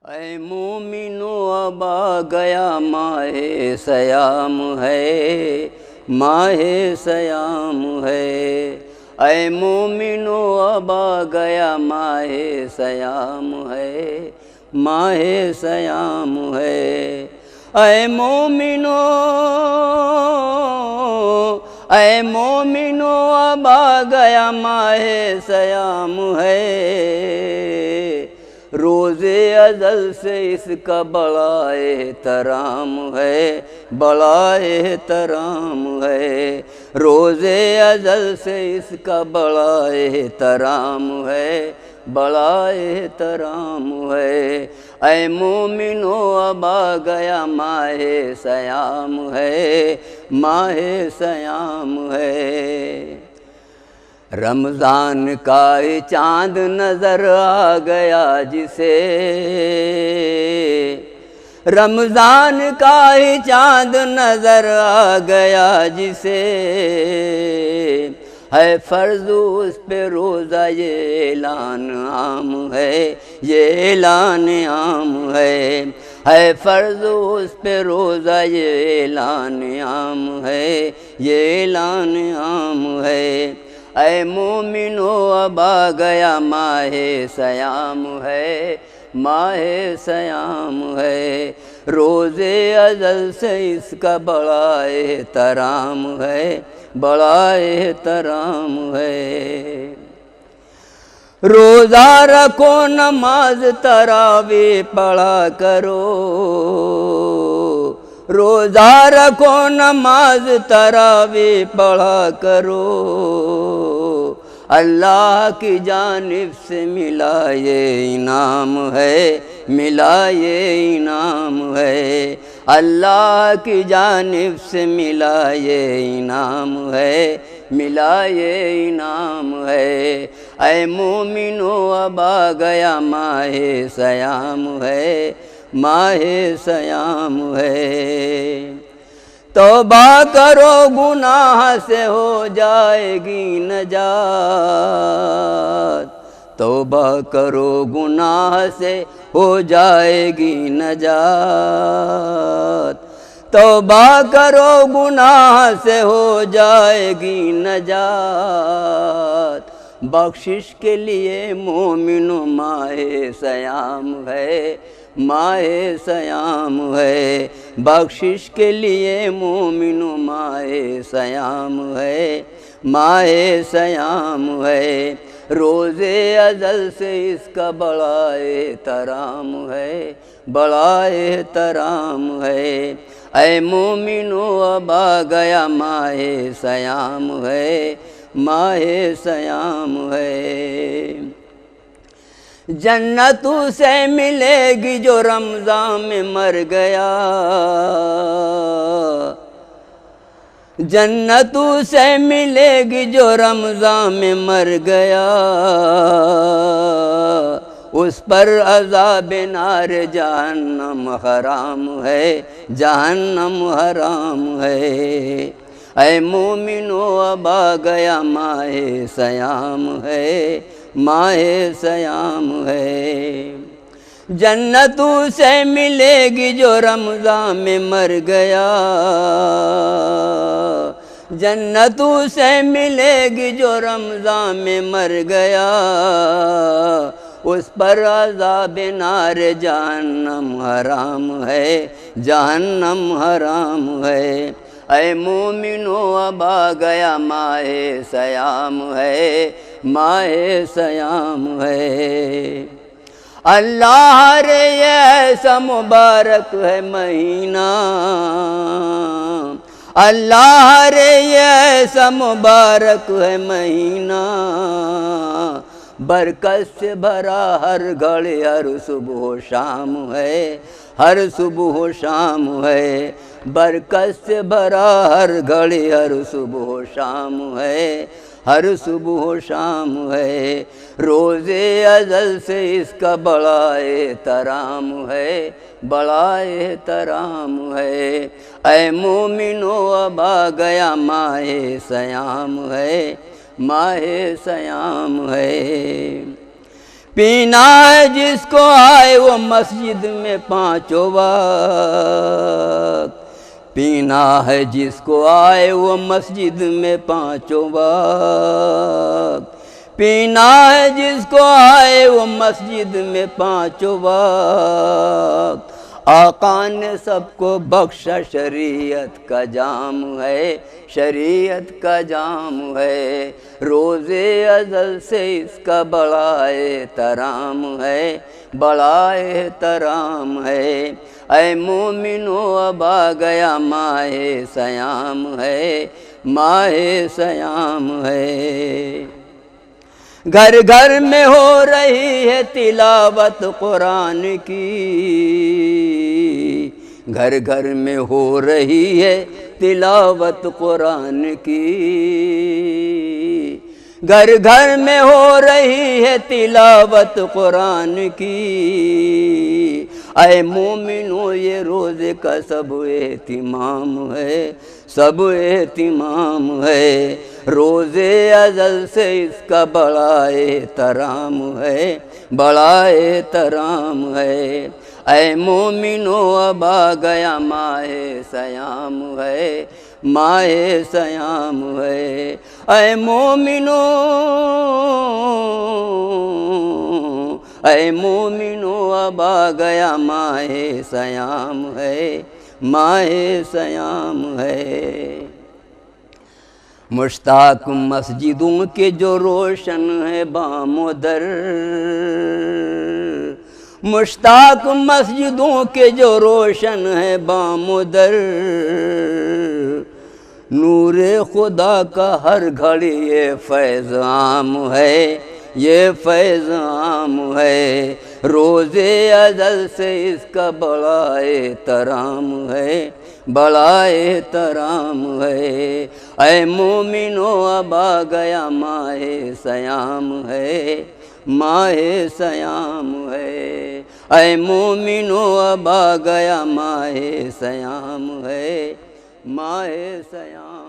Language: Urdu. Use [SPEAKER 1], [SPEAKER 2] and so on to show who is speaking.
[SPEAKER 1] اے مومنو اب آ گیا ماہ سیام ہے، ماہ سیام ہے۔ اے مومنو اب آ گیا ماہ سیام ہے، ماہ سیام ہے۔ اے مومنو، اے مومنو اب آ گیا ماہ سیام ہے۔ روز ازل سے اس کا بڑا احترام ہے، بڑا احترام ہے۔ روز ازل سے اس کا بڑا احترام ہے، بڑا احترام ہے۔ اے مومنو اب آ گیا ماہ سیام ہے، ماہ سیام ہے۔ رمضان کا چاند نظر آ گیا جسے، رمضان کا چاند نظر آ گیا جسے، ہے فرض اس پہ روزہ یہ اعلان عام ہے، یہ اعلان عام ہے۔ ہے فرض اس پہ روزہ یہ اعلان عام ہے، یہ اعلان عام ہے۔ اے مومنو اب آ گیا ماہ سیام ہے، ماہ سیام ہے۔ روز ازل سے اس کا بڑا احترام ہے، بڑا احترام ہے۔ روزہ رکھو، نماز تراویح پڑھا کرو، روزہ رکھو، نماز تراویح پڑھا کرو۔ اللہ کی جانب سے ملا یہ انعام ہے، ملا یہ انعام ہے۔ اللہ کی جانب سے ملا یہ انعام ہے، ملا یہ انعام ہے۔ اے مومنو اب آ گیا ماہ سیام ہے، ماہ سیام ہے۔ توبہ کرو گناہ سے ہو جائے گی نجات، توبہ کرو گناہ سے ہو جائے گی نجات، توبہ کرو گناہ سے ہو جائے گی نجات۔ بخشش کے لیے مومنو ماہ سیام ہے، ماہ سیام ہے۔ بخشش کے لیے مومنو ماہ سیام ہے، ماہ سیام ہے۔ روز ازل سے اس کا بڑا احترام ہے، بڑا احترام ہے۔ اے مومنو اب آ گیا ماہ سیام ہے، ماہ سیام ہے۔ جنت اسے ملے گی جو رمضان میں مر گیا، جنت اسے ملے گی جو رمضان میں مر گیا۔ اس پر عذاب نار جہنم حرام ہے، جہنم حرام ہے۔ اے مومنو اب آ گیا ماہ سیام ہے، ماہ سیام ہے۔ جنت اسے ملے گی جو رمضان میں مر گیا، جنت اسے ملے گی جو رمضان میں مر گیا۔ اس پر عذاب نار جہنم حرام ہے، جہنم حرام ہے۔ اے مومنو اب آ گیا ماہ سیام ہے، ماہ سیام ہے۔ اللہ رے یہ ایسا مبارک ہے مہینہ، اللہ رے یہ ایسا مبارک ہے مہینہ۔ برکت سے بھرا ہر گھڑی ہر صبح و شام ہے، ہر صبح و شام ہے۔ برکت سے بھرا ہر گھڑی ہر صبح و شام ہے، ہر صبح و شام ہے۔ روز ازل سے اس کا بڑا احترام ہے، بڑا احترام ہے۔ اے مومنو اب آ گیا ماہ سیام ہے، ماہ سیام ہے۔ پینا ہے جس کو آئے وہ مسجد میں پانچوں وقت، پینا ہے جس کو آئے وہ مسجد میں پانچوں وقت، پینا ہے جس کو آئے وہ مسجد میں پانچوں وقت، آقا نے سب کو بخشا شریعت کا جام ہے، شریعت کا جام ہے، روز ازل سے اس کا بڑا احترام ہے، بڑا احترام ہے۔ اے مومنو اب آ گیا ماہ سیام ہے، ماہ سیام ہے۔ گھر گھر میں ہو رہی ہے تلاوت قرآن کی، گھر گھر میں ہو رہی ہے تلاوت قرآن کی، گھر گھر میں ہو رہی ہے تلاوت قرآن کی۔ اے مومنو یہ روزے کا سب اہتمام ہے، سب اہتمام ہے، روزے ازل سے اس کا بڑا احترام ہے، بڑا احترام ہے۔ اے مومنو اب آ گیا ماہ سیام ہے، ماہ سیام ہے۔ اے مومنو، اے مومنو اب آ گیا ماہ سیام ہے، ماہ سیام ہے۔ مشتاق مسجدوں کے جو روشن ہے بام و در، مشتاق مسجدوں کے جو روشن ہے بام و در، نور خدا کا ہر گھڑی یہ فیض عام ہے، یہ فیض عام ہے، روز ازل سے اس کا بڑا احترام ہے، بڑا احترام ہے۔ اے مومنو اب آ گیا ماہ سیام ہے، ماہ سیام ہے۔ اے مومنو اب آ گیا ماہ سیام ہے، ماہ سیام